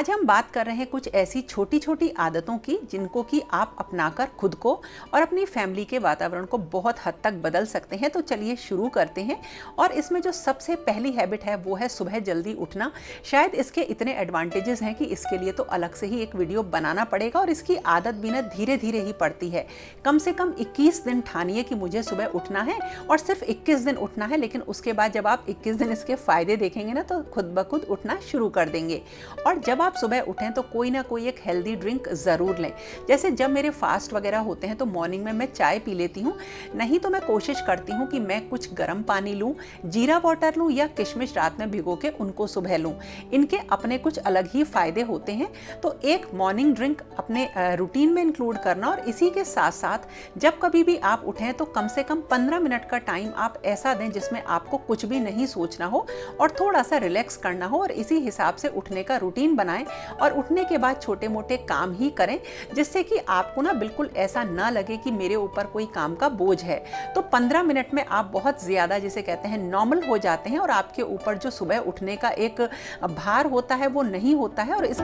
आज हम बात कर रहे हैं कुछ ऐसी छोटी छोटी आदतों की जिनको कि आप अपनाकर खुद को और अपनी फैमिली के वातावरण को बहुत हद तक बदल सकते हैं। तो चलिए शुरू करते हैं। और इसमें जो सबसे पहली हैबिट है वो है सुबह जल्दी उठना। शायद इसके इतने एडवांटेजेस हैं कि इसके लिए तो अलग से ही एक वीडियो बनाना पड़ेगा और इसकी आदत भी ना धीरे धीरे ही पड़ती है। कम से कम 21 दिन ठानिए कि मुझे सुबह उठना है और सिर्फ 21 दिन उठना है, लेकिन उसके बाद जब आप 21 दिन इसके फायदे देखेंगे ना तो खुद ब खुद उठना शुरू कर देंगे। और जब आप सुबह उठें तो कोई ना कोई एक हेल्दी ड्रिंक ज़रूर लें। जैसे जब मेरे फास्ट वगैरह होते हैं तो मॉर्निंग में मैं चाय पी लेती हूँ, नहीं तो मैं कोशिश करती हूँ कि मैं कुछ गर्म पानी लूँ, जीरा वाटर लूँ या किशमिश रात में भिगो के उनको सुबह लूँ। इनके अपने कुछ अलग ही फ़ायदे होते हैं। तो एक मॉर्निंग ड्रिंक अपने रूटीन में इंक्लूड करना और इसी के साथ साथ जब कभी भी आप उठें तो कम से कम 15 मिनट का टाइम आप ऐसा दें जिसमें आपको कुछ भी नहीं सोचना हो और थोड़ा सा रिलैक्स करना हो, और इसी हिसाब से उठने का रूटीन बनाएं और उठने के बाद छोटे मोटे काम ही करें, जिससे कि आपको ना बिल्कुल ऐसा ना लगे कि मेरे ऊपर कोई काम का बोझ है। तो 15 मिनट में आप बहुत ज़्यादा जिसे कहते हैं नॉर्मल हो जाते हैं और आपके ऊपर जो सुबह उठने का एक भार होता है वो नहीं होता है। और इस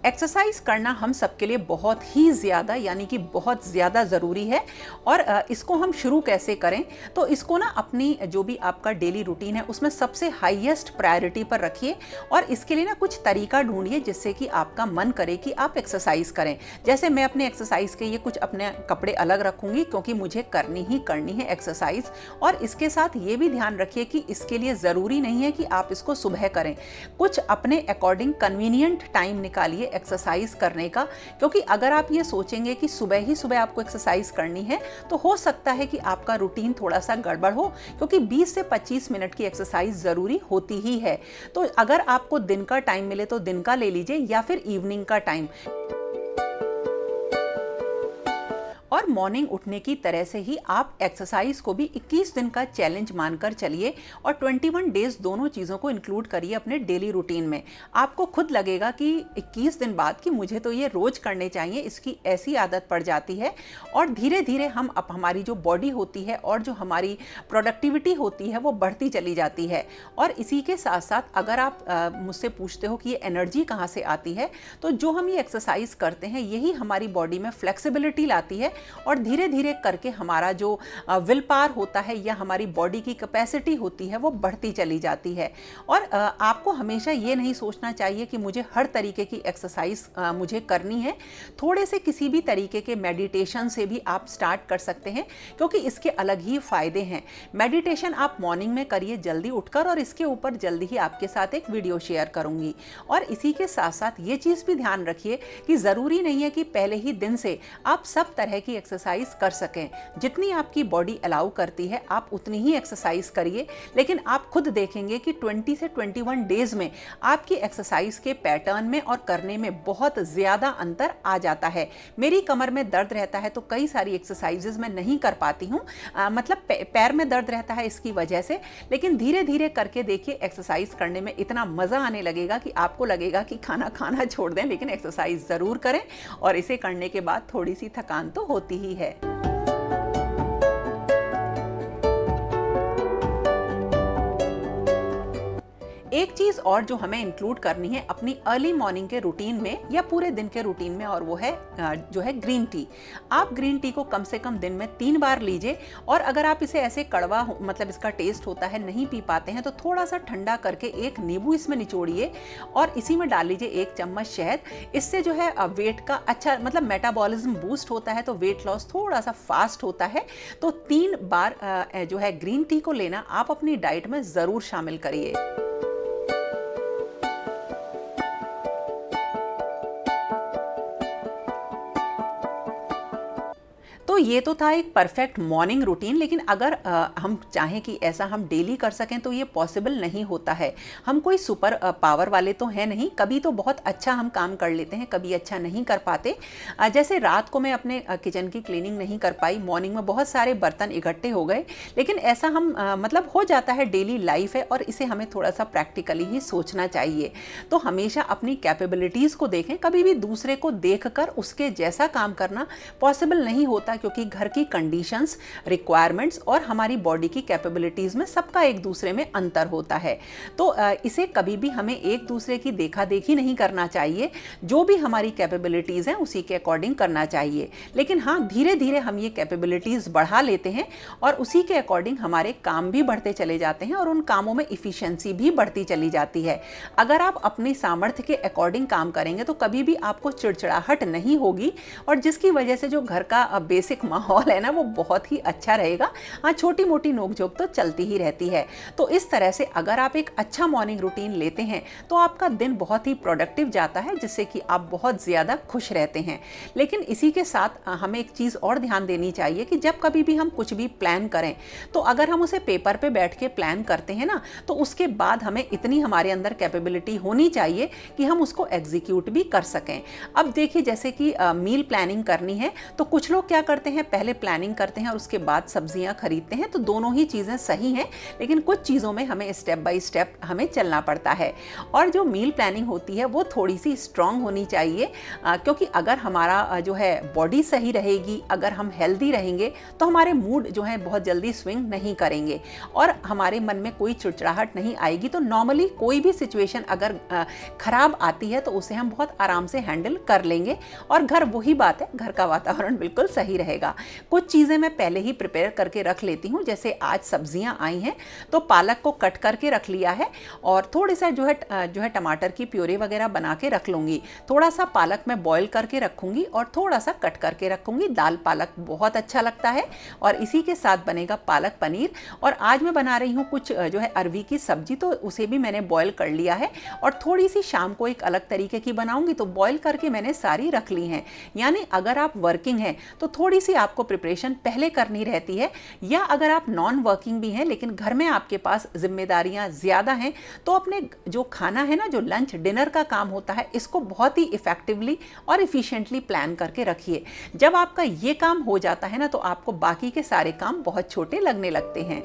एक्सरसाइज करना हम सबके लिए बहुत ही ज़्यादा यानी कि बहुत ज़्यादा ज़रूरी है। और इसको हम शुरू कैसे करें, तो इसको ना अपनी जो भी आपका डेली रूटीन है उसमें सबसे हाईएस्ट प्रायोरिटी पर रखिए और इसके लिए ना कुछ तरीका ढूंढिए जिससे कि आपका मन करे कि आप एक्सरसाइज करें। जैसे मैं अपने एक्सरसाइज के लिए कुछ अपने कपड़े अलग रखूँगी क्योंकि मुझे करनी है एक्सरसाइज। और इसके साथ ये भी ध्यान रखिए कि इसके लिए ज़रूरी नहीं है कि आप इसको सुबह करें, कुछ अपने अकॉर्डिंग कन्वीनियंट टाइम निकालिए एक्सरसाइज करने का। क्योंकि अगर आप ये सोचेंगे कि सुबह ही सुबह आपको एक्सरसाइज करनी है तो हो सकता है कि आपका रूटीन थोड़ा सा गड़बड़ हो, क्योंकि 20 से 25 मिनट की एक्सरसाइज ज़रूरी होती ही है। तो अगर आपको दिन का टाइम मिले तो दिन का ले लीजिए या फिर इवनिंग का टाइम। और मॉर्निंग उठने की तरह से ही आप एक्सरसाइज को भी 21 दिन का चैलेंज मानकर चलिए और 21 डेज दोनों चीज़ों को इंक्लूड करिए अपने डेली रूटीन में। आपको खुद लगेगा कि 21 दिन बाद कि मुझे तो ये रोज़ करने चाहिए, इसकी ऐसी आदत पड़ जाती है। और धीरे धीरे हम हमारी जो बॉडी होती है और जो हमारी प्रोडक्टिविटी होती है वो बढ़ती चली जाती है। और इसी के साथ साथ अगर आप मुझसे पूछते हो कि ये एनर्जी कहाँ से आती है, तो जो हम ये एक्सरसाइज करते हैं यही हमारी बॉडी में फ्लेक्सिबिलिटी लाती है और धीरे धीरे करके हमारा जो विल पावर होता है या हमारी बॉडी की कैपेसिटी होती है वो बढ़ती चली जाती है। और आपको हमेशा ये नहीं सोचना चाहिए कि मुझे हर तरीके की एक्सरसाइज मुझे करनी है। थोड़े से किसी भी तरीके के मेडिटेशन से भी आप स्टार्ट कर सकते हैं, क्योंकि इसके अलग ही फ़ायदे हैं। मेडिटेशन आप मॉर्निंग में करिए जल्दी उठकर, और इसके ऊपर जल्दी ही आपके साथ एक वीडियो शेयर करूँगी। और इसी के साथ साथ ये चीज़ भी ध्यान रखिए कि ज़रूरी नहीं है कि पहले ही दिन से आप सब तरह की एक्सरसाइज कर सकें। जितनी आपकी बॉडी अलाउ करती है आप उतनी ही एक्सरसाइज करिए, लेकिन आप खुद देखेंगे कि 20 से 21 डेज में आपकी एक्सरसाइज के पैटर्न में और करने में बहुत ज़्यादा अंतर आ जाता है। मेरी कमर में दर्द रहता है तो कई सारी एक्सरसाइजेज मैं नहीं कर पाती हूँ, मतलब पैर में दर्द रहता है इसकी वजह से। लेकिन धीरे धीरे करके देखिए एक्सरसाइज करने में इतना मज़ा आने लगेगा कि आपको लगेगा कि खाना खाना छोड़ दें, लेकिन एक्सरसाइज ज़रूर करें। और इसे करने के बाद थोड़ी सी थकान तो होती ही है। एक चीज़ और जो हमें इंक्लूड करनी है अपनी अर्ली मॉर्निंग के रूटीन में या पूरे दिन के रूटीन में, और वो है जो है ग्रीन टी। आप ग्रीन टी को कम से कम दिन में 3 बार लीजिए। और अगर आप इसे ऐसे कड़वा मतलब इसका टेस्ट होता है नहीं पी पाते हैं तो थोड़ा सा ठंडा करके एक नींबू इसमें निचोड़िए और इसी में डाल लीजिए 1 चम्मच शहद। इससे जो है वेट का अच्छा मतलब मेटाबॉलिज्म बूस्ट होता है, तो वेट लॉस थोड़ा सा फास्ट होता है। तो 3 बार जो है ग्रीन टी को लेना आप अपनी डाइट में ज़रूर शामिल करिए। तो ये तो था एक परफेक्ट मॉर्निंग रूटीन, लेकिन अगर हम चाहें कि ऐसा हम डेली कर सकें तो ये पॉसिबल नहीं होता है। हम कोई सुपर पावर वाले तो हैं नहीं, कभी तो बहुत अच्छा हम काम कर लेते हैं, कभी अच्छा नहीं कर पाते। जैसे रात को मैं अपने किचन की क्लीनिंग नहीं कर पाई, मॉर्निंग में बहुत सारे बर्तन इकट्ठे हो गए, लेकिन ऐसा हम मतलब हो जाता है, डेली लाइफ है और इसे हमें थोड़ा सा प्रैक्टिकली ही सोचना चाहिए। तो हमेशा अपनी कैपेबिलिटीज़ को देखें, कभी भी दूसरे को देखकर उसके जैसा काम करना पॉसिबल नहीं होता, क्योंकि घर की कंडीशंस, रिक्वायरमेंट्स और हमारी बॉडी की कैपेबिलिटीज़ में सबका एक दूसरे में अंतर होता है। तो इसे कभी भी हमें एक दूसरे की देखा देखी नहीं करना चाहिए, जो भी हमारी कैपेबिलिटीज़ हैं उसी के अकॉर्डिंग करना चाहिए। लेकिन हाँ, धीरे धीरे हम ये कैपेबिलिटीज़ बढ़ा लेते हैं और उसी के अकॉर्डिंग हमारे काम भी बढ़ते चले जाते हैं और उन कामों में इफ़िशियंसी भी बढ़ती चली जाती है। अगर आप अपनी सामर्थ्य के अकॉर्डिंग काम करेंगे तो कभी भी आपको चिड़चिड़ाहट नहीं होगी और जिसकी वजह से जो घर का बेसिक माहौल है ना वो बहुत ही अच्छा रहेगा। हाँ, छोटी मोटी नोकझोंक तो चलती ही रहती है। तो इस तरह से अगर आप एक अच्छा मॉर्निंग रूटीन लेते हैं तो आपका दिन बहुत ही प्रोडक्टिव जाता है, जिससे कि आप बहुत ज़्यादा खुश रहते हैं। लेकिन इसी के साथ हमें एक चीज़ और ध्यान देनी चाहिए कि जब कभी भी हम कुछ भी प्लान करें तो अगर हम उसे पेपर पे बैठ के प्लान करते हैं ना, तो उसके बाद हमें इतनी हमारे अंदर कैपेबिलिटी होनी चाहिए कि हम उसको एग्जीक्यूट भी कर सकें। अब देखिए, जैसे कि मील प्लानिंग करनी है तो कुछ लोग क्या करते हैं, पहले प्लानिंग करते हैं और उसके बाद सब्जियां खरीदते हैं। तो दोनों ही चीज़ें सही हैं, लेकिन कुछ चीज़ों में हमें स्टेप बाय स्टेप हमें चलना पड़ता है। और जो मील प्लानिंग होती है वो थोड़ी सी स्ट्रांग होनी चाहिए, क्योंकि अगर हमारा जो है बॉडी सही रहेगी, अगर हम हेल्दी रहेंगे तो हमारे मूड जो है बहुत जल्दी स्विंग नहीं करेंगे और हमारे मन में कोई चिड़चिड़ाहट नहीं आएगी। तो नॉर्मली कोई भी सिचुएशन अगर खराब आती है तो उसे हम बहुत आराम से हैंडल कर लेंगे और घर, वही बात है, घर का वातावरण बिल्कुल सही रहेगा। कुछ चीज़ें मैं पहले ही प्रिपेयर करके रख लेती हूँ। जैसे आज सब्जियाँ आई हैं तो पालक को कट करके रख लिया है और थोड़े सा जो है टमाटर की प्योरी वगैरह बना के रख लूँगी। थोड़ा सा पालक मैं बॉईल करके रखूँगी और थोड़ा सा कट करके रखूँगी। दाल पालक बहुत अच्छा लगता है और इसी के साथ बनेगा पालक पनीर। और आज मैं बना रही हूँ कुछ जो है अरवी की सब्जी, तो उसे भी मैंने बॉईल कर लिया है और थोड़ी सी शाम को एक अलग तरीके की बनाऊँगी, तो बॉईल करके मैंने सारी रख ली हैं। यानी अगर आप वर्किंग हैं तो थोड़ी सी आपको प्रिपरेशन पहले करनी रहती है, या अगर आप नॉन वर्किंग भी हैं लेकिन घर में आपके पास जिम्मेदारियां ज़्यादा हैं तो अपने जो खाना है ना, जो लंच डिनर का काम होता है, इसको बहुत ही इफेक्टिवली और इफिशिएंटली प्लान करके रखिए। जब आपका ये काम हो जाता है ना तो आपको बाकी के सारे काम बहुत छोटे लगने लगते हैं।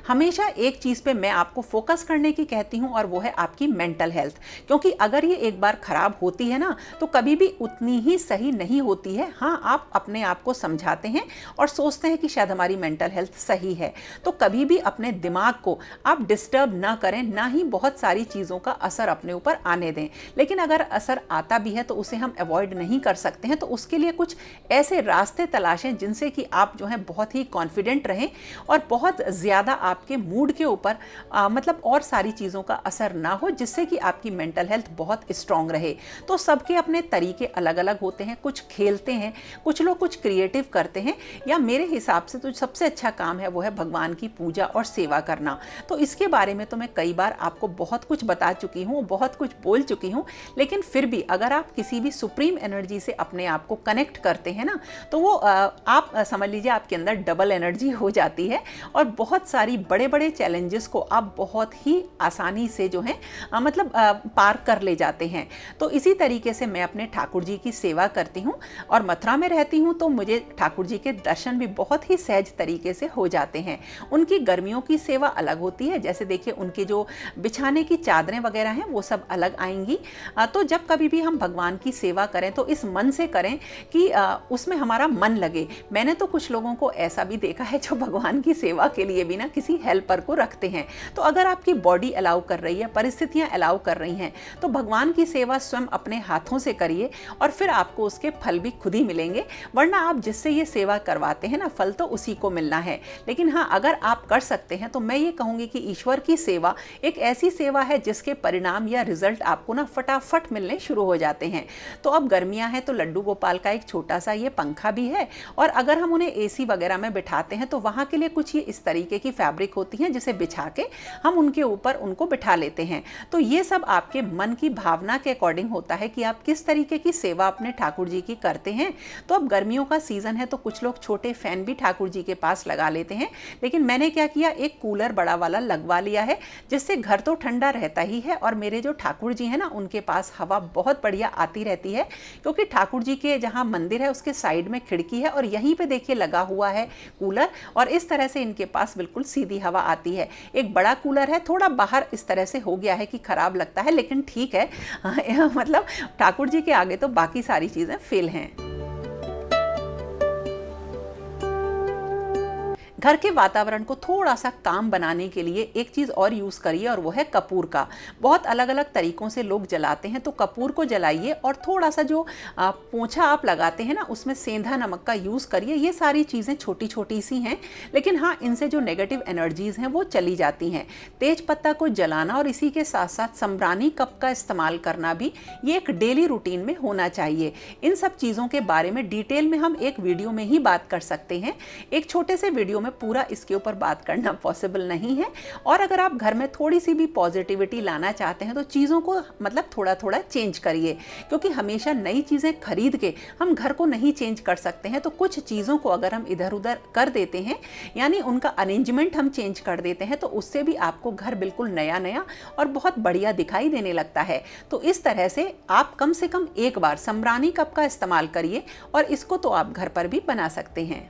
हमेशा एक चीज़ पे मैं आपको फोकस करने की कहती हूँ और वो है आपकी मेंटल हेल्थ, क्योंकि अगर ये एक बार ख़राब होती है ना तो कभी भी उतनी ही सही नहीं होती है। हाँ, आप अपने आप को समझाते हैं और सोचते हैं कि शायद हमारी मेंटल हेल्थ सही है, तो कभी भी अपने दिमाग को आप डिस्टर्ब ना करें, ना ही बहुत सारी चीज़ों का असर अपने ऊपर आने दें। लेकिन अगर असर आता भी है तो उसे हम अवॉइड नहीं कर सकते हैं, तो उसके लिए कुछ ऐसे रास्ते तलाशें जिनसे कि आप जो है बहुत ही कॉन्फिडेंट रहें और बहुत ज़्यादा आपके मूड के ऊपर मतलब और सारी चीज़ों का असर ना हो, जिससे कि आपकी मेंटल हेल्थ बहुत स्ट्रांग रहे। तो सबके अपने तरीके अलग अलग होते हैं, कुछ खेलते हैं, कुछ लोग कुछ क्रिएटिव करते हैं, या मेरे हिसाब से तो सबसे अच्छा काम है वो है भगवान की पूजा और सेवा करना। तो इसके बारे में तो मैं कई बार आपको बहुत कुछ बता चुकी हूँ, बहुत कुछ बोल चुकी हूँ, लेकिन फिर भी अगर आप किसी भी सुप्रीम एनर्जी से अपने आप को कनेक्ट करते हैं ना, तो वो आप समझ लीजिए आपके अंदर डबल एनर्जी हो जाती है और बहुत सारी बड़े बड़े चैलेंजेस को आप बहुत ही आसानी से जो है मतलब पार कर ले जाते हैं। तो इसी तरीके से मैं अपने ठाकुर जी की सेवा करती हूँ और मथुरा में रहती हूँ, तो मुझे ठाकुर जी के दर्शन भी बहुत ही सहज तरीके से हो जाते हैं। उनकी गर्मियों की सेवा अलग होती है, जैसे देखिए उनकी जो बिछाने की चादरें वगैरह हैं वो सब अलग आएंगी। तो जब कभी भी हम भगवान की सेवा करें तो इस मन से करें कि उसमें हमारा मन लगे। मैंने तो कुछ लोगों को ऐसा भी देखा है जो भगवान की सेवा के लिए भी ना किसी हेल्पर को रखते हैं। तो अगर आपकी बॉडी अलाउ कर रही है, परिस्थितियां अलाउ कर रही हैं, तो भगवान की सेवा स्वयं अपने हाथों से करिए और फिर आपको उसके फल भी खुद ही मिलेंगे। वरना आप जिससे ये सेवा करवाते हैं ना, फल तो उसी को मिलना है। लेकिन हाँ, अगर आप कर सकते हैं तो मैं ये कहूँगी कि ईश्वर की सेवा एक ऐसी सेवा है जिसके परिणाम या रिजल्ट आपको ना फटाफट मिलने शुरू हो जाते हैं। तो अब गर्मियाँ हैं तो लड्डू गोपाल का एक छोटा सा ये पंखा भी है, और अगर हम उन्हें एसी वगैरह में बिठाते हैं तो वहाँ के लिए कुछ ये इस तरीके की फैब्रिक होती हैं जिसे बिछा के हम उनके ऊपर उनको बिठा लेते हैं। तो ये सब आपके मन की भावना के अकॉर्डिंग होता है कि आप किस तरीके की सेवा अपने ठाकुर जी की करते हैं। तो अब गर्मियों का सीजन है तो कुछ लोग छोटे फैन भी ठाकुर जी के पास लगा लेते हैं, लेकिन मैंने क्या किया, एक कूलर बड़ा वाला लगवा लिया है, जिससे घर तो ठंडा रहता ही है और मेरे जो ठाकुर जी हैं ना उनके पास हवा बहुत बढ़िया आती रहती है, क्योंकि ठाकुर जी के जहाँ मंदिर है उसके साइड में खिड़की है और यहीं पे देखिए लगा हुआ है कूलर, और इस तरह से इनके पास बिल्कुल सीधा सीधी हवा आती है। एक बड़ा कूलर है, थोड़ा बाहर इस तरह से हो गया है कि खराब लगता है, लेकिन ठीक है। मतलब ठाकुर जी के आगे तो बाकी सारी चीज़ें फेल हैं। घर के वातावरण को थोड़ा सा काम बनाने के लिए एक चीज़ और यूज़ करिए, और वो है कपूर का। बहुत अलग अलग तरीक़ों से लोग जलाते हैं, तो कपूर को जलाइए और थोड़ा सा जो पोंछा आप लगाते हैं ना, उसमें सेंधा नमक का यूज़ करिए। ये सारी चीज़ें छोटी छोटी सी हैं, लेकिन हाँ, इनसे जो नेगेटिव एनर्जीज़ हैं वो चली जाती हैं। तेज पत्ता को जलाना और इसी के साथ साथ सम्रानी कप का इस्तेमाल करना भी ये एक डेली रूटीन में होना चाहिए। इन सब चीज़ों के बारे में डिटेल में हम एक वीडियो में ही बात कर सकते हैं। एक छोटे से वीडियो में पूरा इसके ऊपर बात करना पॉसिबल नहीं है। और अगर आप घर में थोड़ी सी भी पॉजिटिविटी लाना चाहते हैं तो चीज़ों को मतलब थोड़ा थोड़ा चेंज करिए, क्योंकि हमेशा नई चीज़ें खरीद के हम घर को नहीं चेंज कर सकते हैं। तो कुछ चीज़ों को अगर हम इधर उधर कर देते हैं, यानी उनका अरेंजमेंट हम चेंज कर देते हैं, तो उससे भी आपको घर बिल्कुल नया नया और बहुत बढ़िया दिखाई देने लगता है। तो इस तरह से आप कम से कम एक बार सम्रानी कप का इस्तेमाल करिए, और इसको तो आप घर पर भी बना सकते हैं।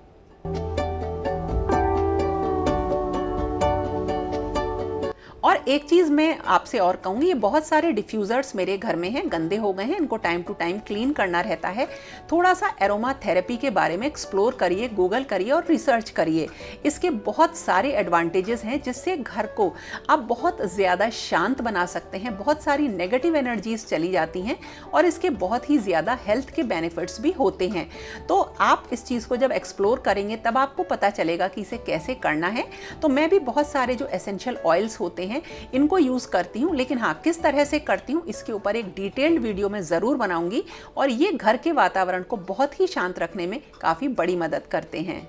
और एक चीज़ मैं आपसे और कहूँगी, ये बहुत सारे डिफ्यूज़र्स मेरे घर में हैं, गंदे हो गए हैं, इनको टाइम टू टाइम क्लीन करना रहता है। थोड़ा सा एरोमा थेरेपी के बारे में एक्सप्लोर करिए, गूगल करिए और रिसर्च करिए। इसके बहुत सारे एडवांटेजेस हैं, जिससे घर को आप बहुत ज़्यादा शांत बना सकते हैं। बहुत सारी नेगेटिव एनर्जीज चली जाती हैं, और इसके बहुत ही ज़्यादा हेल्थ के बेनिफिट्स भी होते हैं। तो आप इस चीज़ को जब एक्सप्लोर करेंगे तब आपको पता चलेगा कि इसे कैसे करना है। तो मैं भी बहुत सारे जो एसेंशियल ऑयल्स होते हैं इनको यूज करती हूँ, लेकिन हाँ, किस तरह से करती हूँ इसके ऊपर एक डिटेल्ड वीडियो में जरूर बनाऊंगी। और ये घर के वातावरण को बहुत ही शांत रखने में काफी बड़ी मदद करते हैं।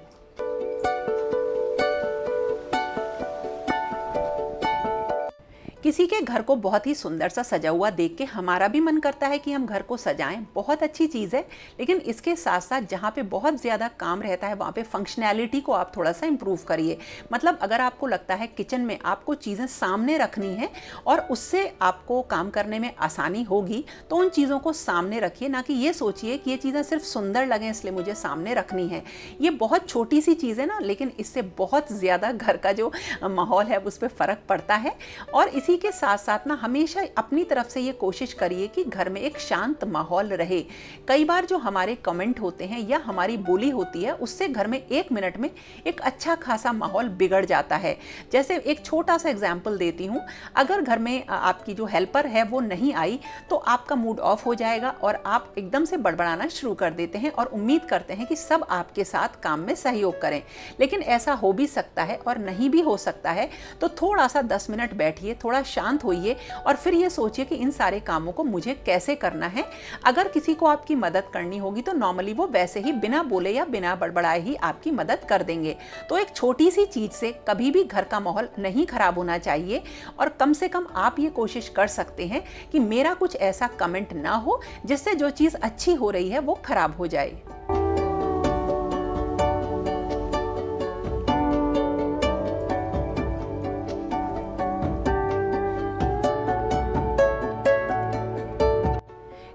किसी के घर को बहुत ही सुंदर सा सजा हुआ देख के हमारा भी मन करता है कि हम घर को सजाएं, बहुत अच्छी चीज़ है। लेकिन इसके साथ साथ जहाँ पे बहुत ज़्यादा काम रहता है, वहाँ पे फंक्शनैलिटी को आप थोड़ा सा इम्प्रूव करिए। मतलब अगर आपको लगता है किचन में आपको चीज़ें सामने रखनी है और उससे आपको काम करने में आसानी होगी, तो उन चीज़ों को सामने रखिए, ना कि ये सोचिए कि ये चीज़ें सिर्फ सुंदर लगें इसलिए मुझे सामने रखनी है। ये बहुत छोटी सी चीज़ है ना, लेकिन इससे बहुत ज़्यादा घर का जो माहौल है उस पर फ़र्क पड़ता है। और इसी के साथ साथ ना, हमेशा अपनी तरफ से ये कोशिश करिए कि घर में एक शांत माहौल रहे। कई बार जो हमारे कमेंट होते हैं या हमारी बोली होती है, उससे घर में 1 मिनट में एक अच्छा खासा माहौल बिगड़ जाता है। जैसे एक छोटा सा एग्जाम्पल देती हूँ, अगर घर में आपकी जो हेल्पर है वो नहीं आई, तो आपका मूड ऑफ हो जाएगा और आप एकदम से बड़बड़ाना शुरू कर देते हैं और उम्मीद करते हैं कि सब आपके साथ काम में सहयोग करें। लेकिन ऐसा हो भी सकता है और नहीं भी हो सकता है। तो थोड़ा सा 10 मिनट बैठिए, थोड़ा शांत होइए और फिर ये सोचिए कि इन सारे कामों को मुझे कैसे करना है। अगर किसी को आपकी मदद करनी होगी तो नॉर्मली वो वैसे ही बिना बोले या बिना बड़बड़ाए ही आपकी मदद कर देंगे। तो एक छोटी सी चीज से कभी भी घर का माहौल नहीं खराब होना चाहिए। और कम से कम आप ये कोशिश कर सकते हैं कि मेरा कुछ ऐसा कमेंट ना हो जिससे जो चीज अच्छी हो रही है वो खराब हो जाए।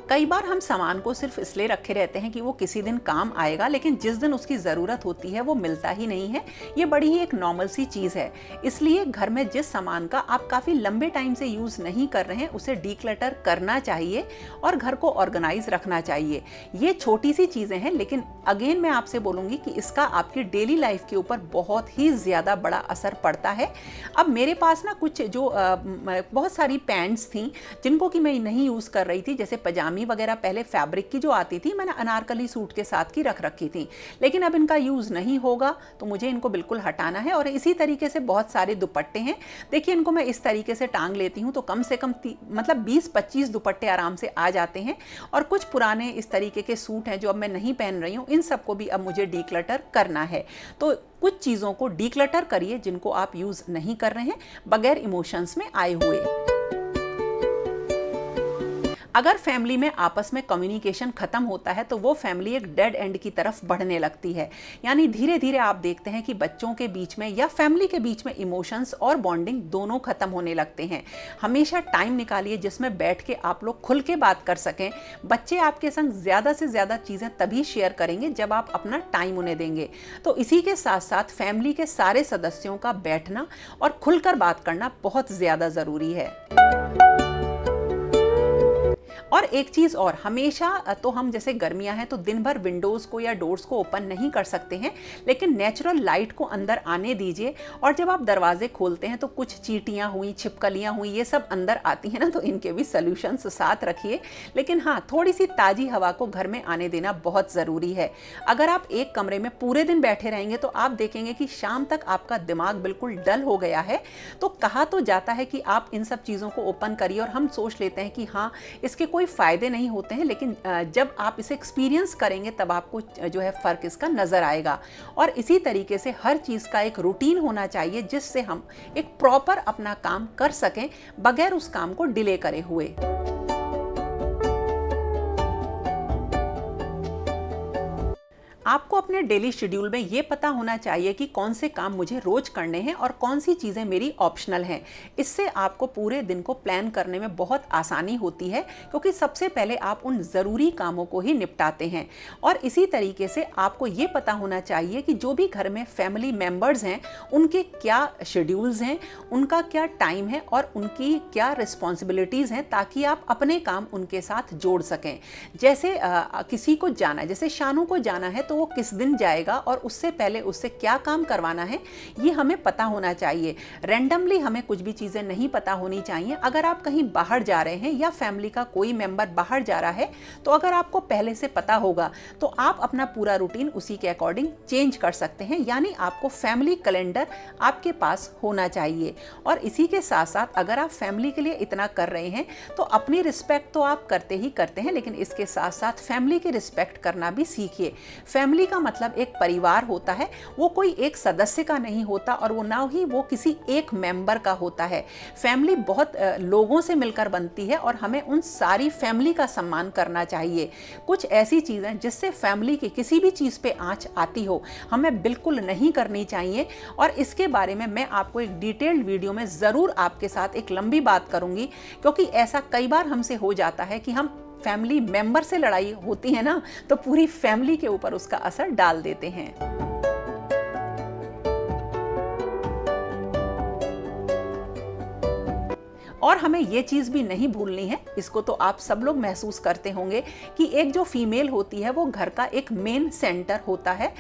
कई बार हम सामान को सिर्फ इसलिए रखे रहते हैं कि वो किसी दिन काम आएगा, लेकिन जिस दिन उसकी ज़रूरत होती है वो मिलता ही नहीं है। ये बड़ी ही एक नॉर्मल सी चीज़ है। इसलिए घर में जिस सामान का आप काफ़ी लंबे टाइम से यूज़ नहीं कर रहे हैं, उसे डीक्लटर करना चाहिए और घर को ऑर्गेनाइज रखना चाहिए। ये छोटी सी चीज़ें हैं, लेकिन अगेन मैं आपसे बोलूँगी कि इसका आपकी डेली लाइफ के ऊपर बहुत ही ज़्यादा बड़ा असर पड़ता है। अब मेरे पास ना कुछ जो बहुत सारी पैंट्स थी जिनको कि मैं नहीं यूज़ कर रही थी, जैसे पजामी वगैरह पहले फैब्रिक की जो आती थी, मैंने अनारकली सूट के साथ की रख रखी थी। लेकिन अब इनका यूज़ नहीं होगा तो मुझे इनको बिल्कुल हटाना है। और इसी तरीके से बहुत सारे दुपट्टे हैं। देखिए, इनको मैं इस तरीके से टांग लेती हूँ तो कम से कम मतलब 20-25 दुपट्टे आराम से आ जाते हैं। और कुछ पुराने इस तरीके के सूट हैं जो अब मैं नहीं पहन रही हूँ, इन सबको भी अब मुझे डीक्लटर करना है। तो कुछ चीज़ों को डीक्लटर करिए जिनको आप यूज़ नहीं कर रहे हैं, बगैर इमोशंस में आए हुए। अगर फैमिली में आपस में कम्युनिकेशन खत्म होता है तो वो फैमिली एक डेड एंड की तरफ बढ़ने लगती है। यानी धीरे धीरे आप देखते हैं कि बच्चों के बीच में या फैमिली के बीच में इमोशंस और बॉन्डिंग दोनों खत्म होने लगते हैं। हमेशा टाइम निकालिए जिसमें बैठ के आप लोग खुल के बात कर सकें। बच्चे आपके संग ज़्यादा से ज़्यादा चीज़ें तभी शेयर करेंगे जब आप अपना टाइम उन्हें देंगे। तो इसी के साथ साथ फैमिली के सारे सदस्यों का बैठना और खुलकर बात करना बहुत ज़्यादा ज़रूरी है। और एक चीज़ और, हमेशा तो हम जैसे गर्मियां हैं तो दिन भर विंडोज़ को या डोर्स को ओपन नहीं कर सकते हैं, लेकिन नेचुरल लाइट को अंदर आने दीजिए। और जब आप दरवाजे खोलते हैं तो कुछ चींटियां हुई, छिपकलियां हुई, ये सब अंदर आती हैं ना, तो इनके भी सॉल्यूशंस साथ रखिए। लेकिन हाँ, थोड़ी सी ताज़ी हवा को घर में आने देना बहुत ज़रूरी है। अगर आप एक कमरे में पूरे दिन बैठे रहेंगे तो आप देखेंगे कि शाम तक आपका दिमाग बिल्कुल डल हो गया है। तो कहा तो जाता है कि आप इन सब चीज़ों को ओपन करिए, और हम सोच लेते हैं कि हाँ, इसके कोई फ़ायदे नहीं होते हैं, लेकिन जब आप इसे एक्सपीरियंस करेंगे तब आपको जो है फ़र्क इसका नज़र आएगा। और इसी तरीके से हर चीज़ का एक रूटीन होना चाहिए जिससे हम एक प्रॉपर अपना काम कर सकें बगैर उस काम को डिले करे हुए। आपको अपने डेली शेड्यूल में ये पता होना चाहिए कि कौन से काम मुझे रोज करने हैं और कौन सी चीज़ें मेरी ऑप्शनल हैं। इससे आपको पूरे दिन को प्लान करने में बहुत आसानी होती है, क्योंकि सबसे पहले आप उन ज़रूरी कामों को ही निपटाते हैं। और इसी तरीके से आपको ये पता होना चाहिए कि जो भी घर में फैमिली मेम्बर्स हैं उनके क्या शेड्यूल्स हैं, उनका क्या टाइम है और उनकी क्या रिस्पॉन्सिबिलिटीज़ हैं, ताकि आप अपने काम उनके साथ जोड़ सकें। जैसे किसी को जाना है, जैसे शानू को जाना है तो वो किस दिन जाएगा और उससे पहले उससे क्या काम करवाना है, ये हमें पता होना चाहिए। रैंडमली हमें कुछ भी चीज़ें नहीं पता होनी चाहिए। अगर आप कहीं बाहर जा रहे हैं या फैमिली का कोई मेंबर बाहर जा रहा है, तो अगर आपको पहले से पता होगा तो आप अपना पूरा रूटीन उसी के अकॉर्डिंग चेंज कर सकते हैं। यानी आपको फैमिली कैलेंडर आपके पास होना चाहिए। और इसी के साथ साथ अगर आप फैमिली के लिए इतना कर रहे हैं तो अपनी रिस्पेक्ट तो आप करते ही करते हैं, लेकिन इसके साथ साथ फैमिली की रिस्पेक्ट करना भी सीखिए। फैमिली का मतलब एक परिवार होता है, वो कोई एक सदस्य का नहीं होता और वो ना ही वो किसी एक मेंबर का होता है। फैमिली बहुत लोगों से मिलकर बनती है और हमें उन सारी फैमिली का सम्मान करना चाहिए। कुछ ऐसी चीज़ें जिससे फैमिली की किसी भी चीज़ पे आंच आती हो, हमें बिल्कुल नहीं करनी चाहिए। और इसके बारे में मैं आपको एक डिटेल्ड वीडियो में ज़रूर आपके साथ एक लंबी बात करूँगी, क्योंकि ऐसा कई बार हमसे हो जाता है कि हम फैमिली मेंबर से लड़ाई होती है ना, तो पूरी फैमिली के ऊपर उसका असर डाल देते हैं। और हमें ये चीज़ भी नहीं भूलनी है, इसको तो आप सब लोग महसूस करते होंगे कि एक जो फीमेल होती है वो घर का एक मेन सेंटर होता है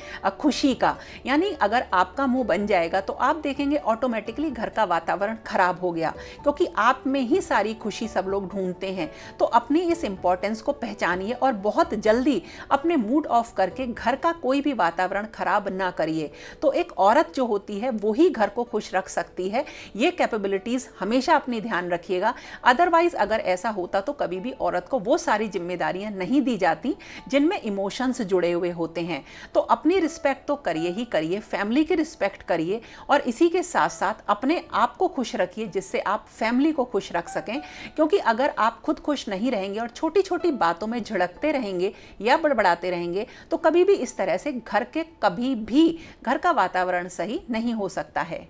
खुशी का। यानी अगर आपका मुंह बन जाएगा तो आप देखेंगे ऑटोमेटिकली घर का वातावरण खराब हो गया, क्योंकि आप में ही सारी खुशी सब लोग ढूंढते हैं। तो अपनी इस इम्पोर्टेंस को पहचानिए और बहुत जल्दी अपने मूड ऑफ करके घर का कोई भी वातावरण खराब ना करिए। तो एक औरत जो होती है वो ही घर को खुश रख सकती है। ये कैपेबिलिटीज़ हमेशा अपनी ध्यान रखिएगा। अदरवाइज अगर ऐसा होता तो कभी भी औरत को वो सारी जिम्मेदारियां नहीं दी जाती जिनमें इमोशंस जुड़े हुए होते हैं। तो अपनी रिस्पेक्ट तो करिए ही करिए, फैमिली की रिस्पेक्ट करिए और इसी के साथ साथ अपने आप को खुश रखिए, जिससे आप फैमिली को खुश रख सकें। क्योंकि अगर आप खुद खुश नहीं रहेंगे और छोटी छोटी बातों में झिड़कते रहेंगे या बड़बड़ाते रहेंगे तो कभी भी इस तरह से कभी भी घर का वातावरण सही नहीं हो सकता है।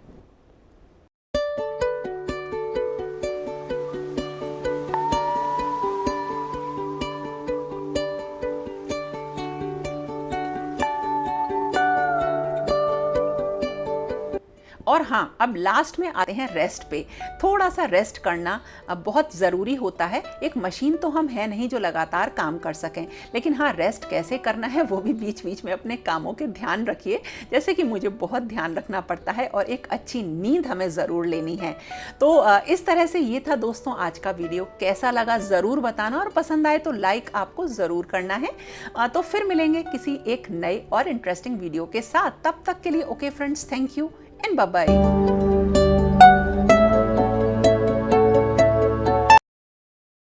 और हाँ, अब लास्ट में आते हैं रेस्ट पे। थोड़ा सा रेस्ट करना बहुत ज़रूरी होता है। एक मशीन तो हम है नहीं जो लगातार काम कर सकें, लेकिन हाँ, रेस्ट कैसे करना है वो भी बीच बीच में अपने कामों के ध्यान रखिए। जैसे कि मुझे बहुत ध्यान रखना पड़ता है और एक अच्छी नींद हमें ज़रूर लेनी है। तो इस तरह से ये था दोस्तों आज का वीडियो। कैसा लगा ज़रूर बताना, और पसंद आए तो लाइक आपको ज़रूर करना है। तो फिर मिलेंगे किसी एक नए और इंटरेस्टिंग वीडियो के साथ। तब तक के लिए okay friends, thank you and bye bye.